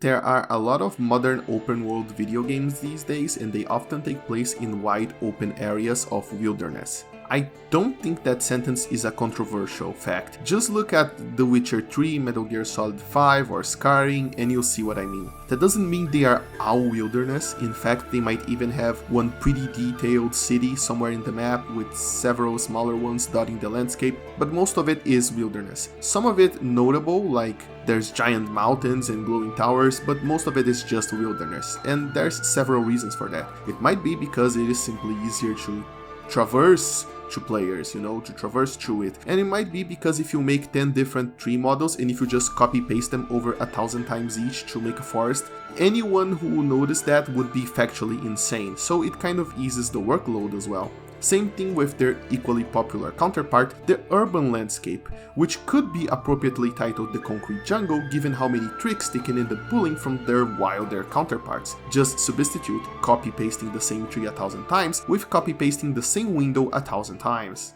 There are a lot of modern open-world video games these days, and they often take place in wide open areas of wilderness. I don't think that sentence is a controversial fact. Just look at The Witcher 3, Metal Gear Solid 5 or Skyrim and you'll see what I mean. That doesn't mean they are all wilderness. In fact, they might even have one pretty detailed city somewhere in the map with several smaller ones dotting the landscape, but most of it is wilderness. Some of it notable, like there's giant mountains and glowing towers, but most of it is just wilderness, and there's several reasons for that. It might be because it is simply easier to traverse to players, to traverse through it. And it might be because if you make 10 different tree models and if you just copy paste them over 1,000 times each to make a forest, anyone who noticed that would be factually insane, so it kind of eases the workload as well. Same thing with their equally popular counterpart, the urban landscape, which could be appropriately titled the concrete jungle given how many tricks they can end up pulling from their wilder counterparts. Just substitute copy-pasting the same tree 1,000 times with copy-pasting the same window 1,000 times.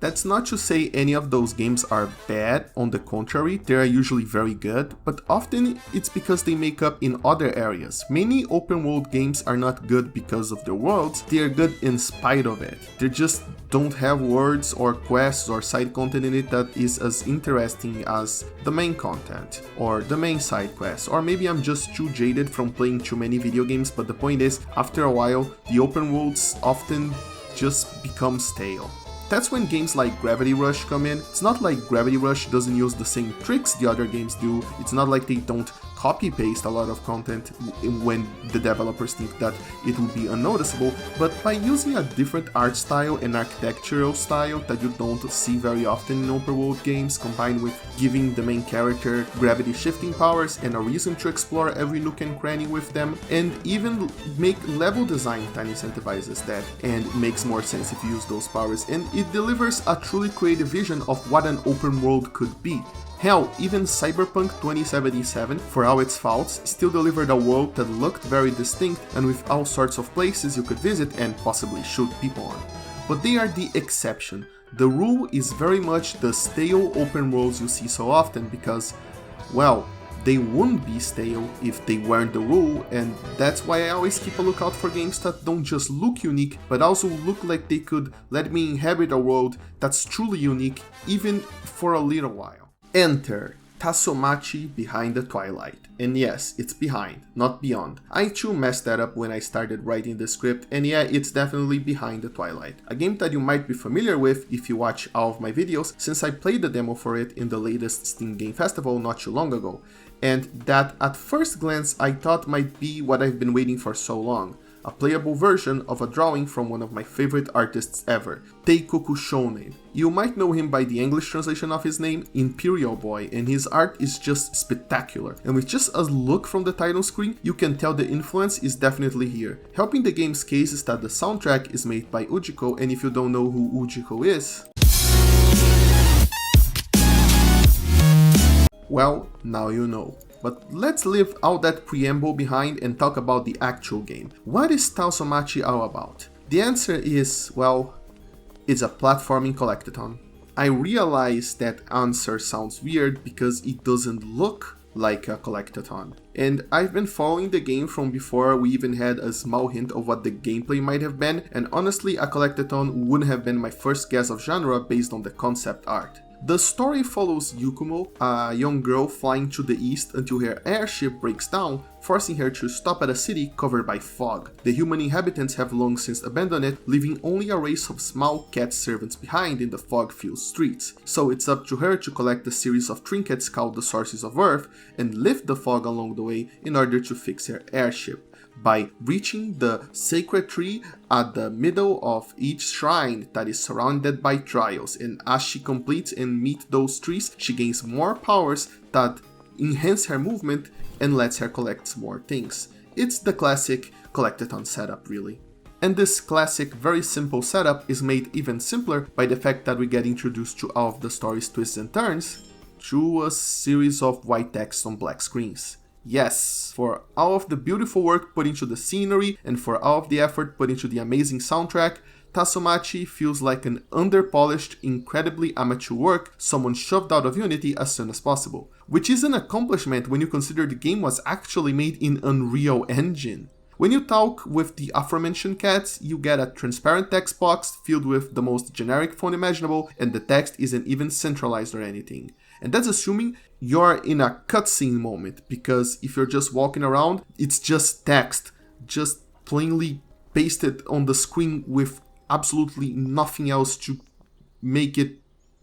That's not to say any of those games are bad, on the contrary, they are usually very good, but often it's because they make up in other areas. Many open world games are not good because of their worlds, they are good in spite of it. They just don't have words or quests or side content in it that is as interesting as the main content, or the main side quests, or maybe I'm just too jaded from playing too many video games, but the point is, after a while, the open worlds often just become stale. That's when games like Gravity Rush come in. It's not like Gravity Rush doesn't use the same tricks the other games do, it's not like they don't copy-paste a lot of content when the developers think that it will be unnoticeable, but by using a different art style and architectural style that you don't see very often in open world games, combined with giving the main character gravity shifting powers and a reason to explore every nook and cranny with them, and even make level design that incentivizes that and makes more sense if you use those powers, and it delivers a truly creative vision of what an open world could be. Hell, even Cyberpunk 2077, for all its faults, still delivered a world that looked very distinct and with all sorts of places you could visit and possibly shoot people on. But they are the exception. The rule is very much the stale open worlds you see so often because, well, they wouldn't be stale if they weren't the rule, and that's why I always keep a lookout for games that don't just look unique, but also look like they could let me inhabit a world that's truly unique, even for a little while. Enter TASOMACHI behind the Twilight. And yes, it's behind, not beyond. I too messed that up when I started writing the script, and yeah, it's definitely behind the Twilight. A game that you might be familiar with if you watch all of my videos, since I played the demo for it in the latest Steam Game Festival not too long ago, and that at first glance I thought might be what I've been waiting for so long. A playable version of a drawing from one of my favorite artists ever, Teikoku Shonen. You might know him by the English translation of his name, Imperial Boy, and his art is just spectacular. And with just a look from the title screen, you can tell the influence is definitely here. Helping the game's case is that the soundtrack is made by Ujiko, and if you don't know who Ujiko is, well, now you know. But let's leave all that preamble behind and talk about the actual game. What is TASOMACHI all about? The answer is, well, it's a platforming collectathon. I realize that answer sounds weird because it doesn't look like a collectathon. And I've been following the game from before we even had a small hint of what the gameplay might have been, and honestly a collectathon wouldn't have been my first guess of genre based on the concept art. The story follows Yukumo, a young girl flying to the east until her airship breaks down, forcing her to stop at a city covered by fog. The human inhabitants have long since abandoned it, leaving only a race of small cat servants behind in the fog-filled streets. So it's up to her to collect a series of trinkets called the Sources of Earth and lift the fog along the way in order to fix her airship. By reaching the sacred tree at the middle of each shrine that is surrounded by trials, and as she completes and meets those trees, she gains more powers that enhance her movement and lets her collect more things. It's the classic collectathon setup, really. And this classic, very simple setup is made even simpler by the fact that we get introduced to all of the story's twists and turns through a series of white text on black screens. Yes, for all of the beautiful work put into the scenery and for all of the effort put into the amazing soundtrack, TASOMACHI feels like an underpolished, incredibly amateur work someone shoved out of Unity as soon as possible, which is an accomplishment when you consider the game was actually made in Unreal Engine. When you talk with the aforementioned cats, you get a transparent text box filled with the most generic font imaginable, and the text isn't even centralized or anything. And that's assuming you're in a cutscene moment, because if you're just walking around, it's just text, just plainly pasted on the screen with absolutely nothing else to make it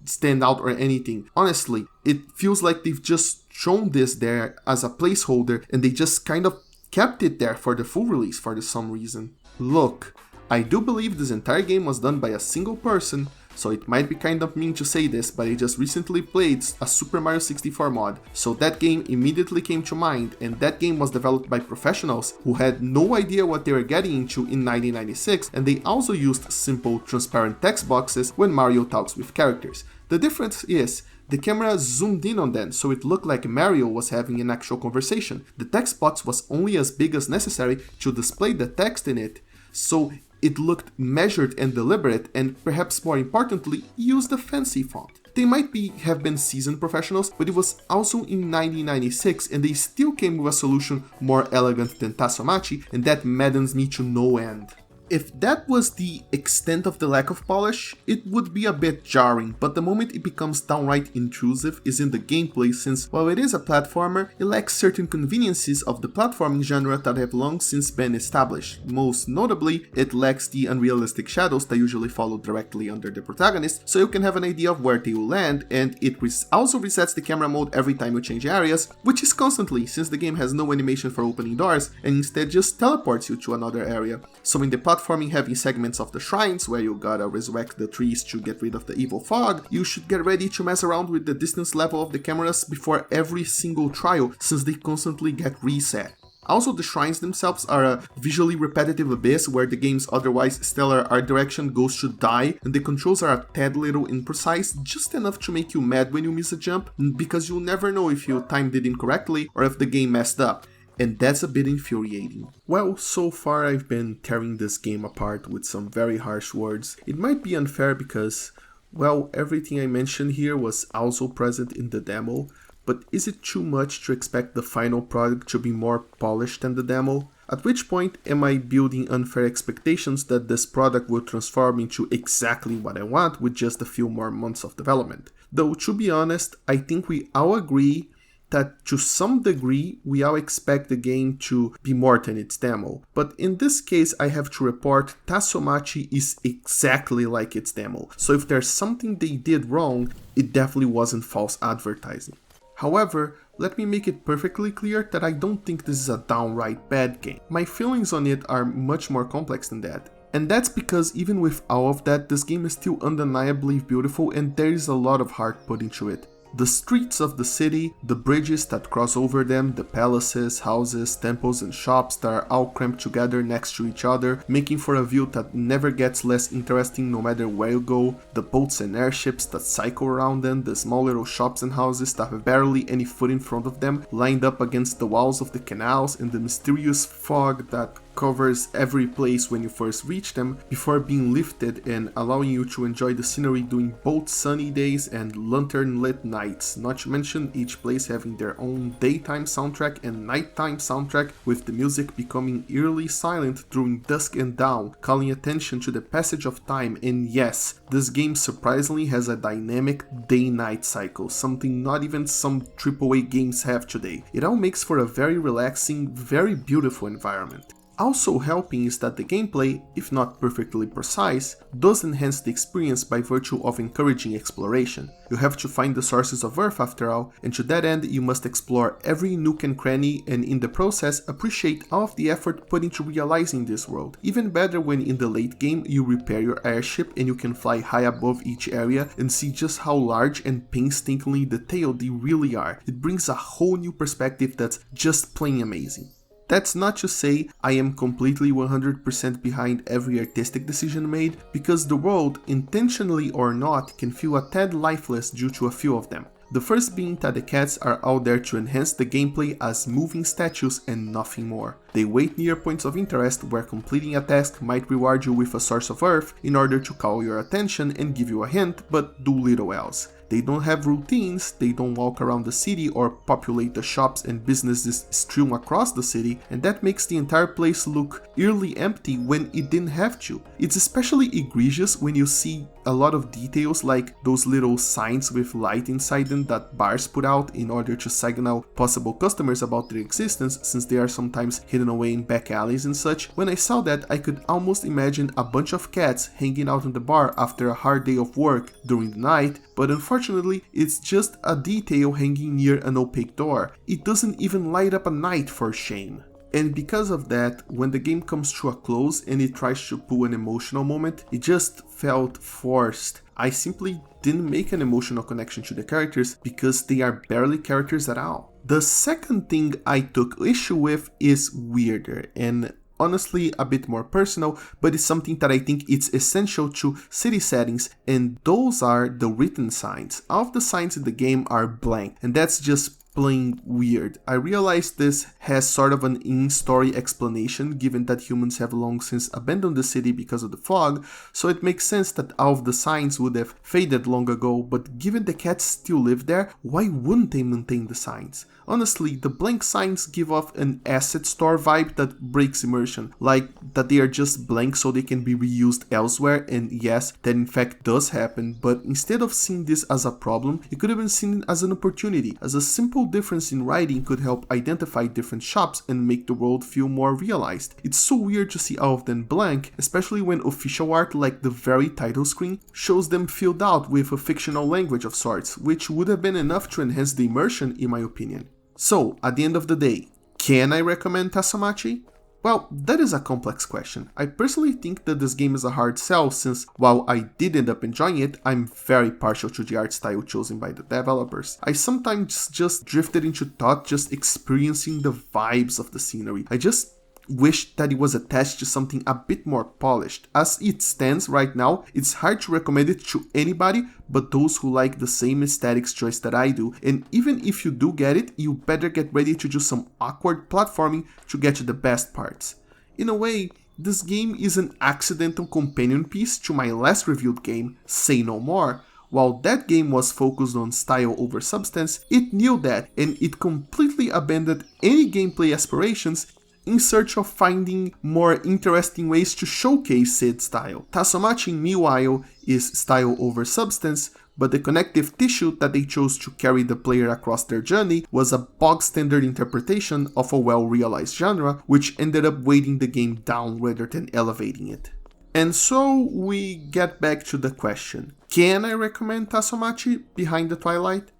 stand out or anything. Honestly, it feels like they've just shown this there as a placeholder and they just kind of kept it there for the full release for some reason. Look, I do believe this entire game was done by a single person, so it might be kind of mean to say this, but I just recently played a Super Mario 64 mod, so that game immediately came to mind, and that game was developed by professionals who had no idea what they were getting into in 1996, and they also used simple transparent text boxes when Mario talks with characters. The difference is, the camera zoomed in on them, so it looked like Mario was having an actual conversation. The text box was only as big as necessary to display the text in it, so it looked measured and deliberate, and perhaps more importantly, used a fancy font. They might have been seasoned professionals, but it was also in 1996, and they still came with a solution more elegant than TASOMACHI, and that maddens me to no end. If that was the extent of the lack of polish, it would be a bit jarring, but the moment it becomes downright intrusive is in the gameplay, since while it is a platformer, it lacks certain conveniences of the platforming genre that have long since been established. Most notably, it lacks the unrealistic shadows that usually follow directly under the protagonist, so you can have an idea of where they will land, and it also resets the camera mode every time you change areas, which is constantly, since the game has no animation for opening doors, and instead just teleports you to another area. So in the platforming heavy segments of the shrines, where you gotta resurrect the trees to get rid of the evil fog, you should get ready to mess around with the distance level of the cameras before every single trial, since they constantly get reset. Also, the shrines themselves are a visually repetitive abyss where the game's otherwise stellar art direction goes to die, and the controls are a tad little imprecise, just enough to make you mad when you miss a jump, because you'll never know if you timed it incorrectly or if the game messed up. And that's a bit infuriating. Well, so far I've been tearing this game apart with some very harsh words. It might be unfair because, well, everything I mentioned here was also present in the demo, but is it too much to expect the final product to be more polished than the demo? At which point am I building unfair expectations that this product will transform into exactly what I want with just a few more months of development? Though, to be honest, I think we all agree that to some degree we all expect the game to be more than its demo. But in this case I have to report TASOMACHI is exactly like its demo, so if there's something they did wrong, it definitely wasn't false advertising. However, let me make it perfectly clear that I don't think this is a downright bad game. My feelings on it are much more complex than that. And that's because even with all of that, this game is still undeniably beautiful and there is a lot of heart put into it. The streets of the city, the bridges that cross over them, the palaces, houses, temples and shops that are all cramped together next to each other, making for a view that never gets less interesting no matter where you go, the boats and airships that cycle around them, the small little shops and houses that have barely any foot in front of them, lined up against the walls of the canals, and the mysterious fog that covers every place when you first reach them, before being lifted and allowing you to enjoy the scenery during both sunny days and lantern-lit nights, not to mention each place having their own daytime soundtrack and nighttime soundtrack, with the music becoming eerily silent during dusk and dawn, calling attention to the passage of time. And yes, this game surprisingly has a dynamic day-night cycle, something not even some AAA games have today. It all makes for a very relaxing, very beautiful environment. Also helping is that the gameplay, if not perfectly precise, does enhance the experience by virtue of encouraging exploration. You have to find the sources of Earth after all, and to that end you must explore every nook and cranny and in the process appreciate all of the effort put into realizing this world. Even better when in the late game you repair your airship and you can fly high above each area and see just how large and painstakingly detailed they really are. It brings a whole new perspective that's just plain amazing. That's not to say I am completely 100% behind every artistic decision made, because the world, intentionally or not, can feel a tad lifeless due to a few of them. The first being that the cats are out there to enhance the gameplay as moving statues and nothing more. They wait near points of interest where completing a task might reward you with a source of earth in order to call your attention and give you a hint, but do little else. They don't have routines, they don't walk around the city or populate the shops and businesses strewn across the city, and that makes the entire place look eerily empty when it didn't have to. It's especially egregious when you see a lot of details like those little signs with light inside them that bars put out in order to signal possible customers about their existence, since they are sometimes hidden away in back alleys and such. When I saw that, I could almost imagine a bunch of cats hanging out in the bar after a hard day of work during the night, but unfortunately it's just a detail hanging near an opaque door. It doesn't even light up at night, for shame. And because of that, when the game comes to a close and it tries to pull an emotional moment, it just felt forced. I simply didn't make an emotional connection to the characters because they are barely characters at all. The second thing I took issue with is weirder and honestly a bit more personal, but it's something that I think it's essential to city settings, and those are the written signs. All of the signs in the game are blank, and that's just plain weird. I realize this has sort of an in-story explanation given that humans have long since abandoned the city because of the fog, so it makes sense that all of the signs would have faded long ago, but given the cats still live there, why wouldn't they maintain the signs? Honestly, the blank signs give off an asset store vibe that breaks immersion, like that they are just blank so they can be reused elsewhere, and yes, that in fact does happen, but instead of seeing this as a problem, it could have been seen as an opportunity, as a simple difference in writing could help identify different shops and make the world feel more realized. It's so weird to see all of them blank, especially when official art like the very title screen shows them filled out with a fictional language of sorts, which would have been enough to enhance the immersion in my opinion. So, at the end of the day, can I recommend TASOMACHI? Well, that is a complex question. I personally think that this game is a hard sell since, while I did end up enjoying it, I'm very partial to the art style chosen by the developers. I sometimes just drifted into thought just experiencing the vibes of the scenery. I just wish that it was attached to something a bit more polished. As it stands right now, it's hard to recommend it to anybody but those who like the same aesthetics choice that I do, and even if you do get it, you better get ready to do some awkward platforming to get to the best parts. In a way, this game is an accidental companion piece to my last reviewed game, Say No More. While that game was focused on style over substance, it knew that, and it completely abandoned any gameplay aspirations in search of finding more interesting ways to showcase said style. TASOMACHI, meanwhile, is style over substance, but the connective tissue that they chose to carry the player across their journey was a bog-standard interpretation of a well-realized genre, which ended up weighting the game down rather than elevating it. And so we get back to the question, can I recommend TASOMACHI behind the Twilight?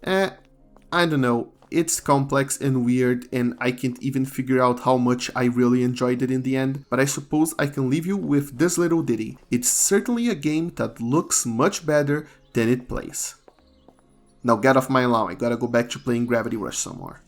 I don't know. It's complex and weird, and I can't even figure out how much I really enjoyed it in the end, but I suppose I can leave you with this little ditty. It's certainly a game that looks much better than it plays. Now get off my lawn, I gotta go back to playing Gravity Rush some more.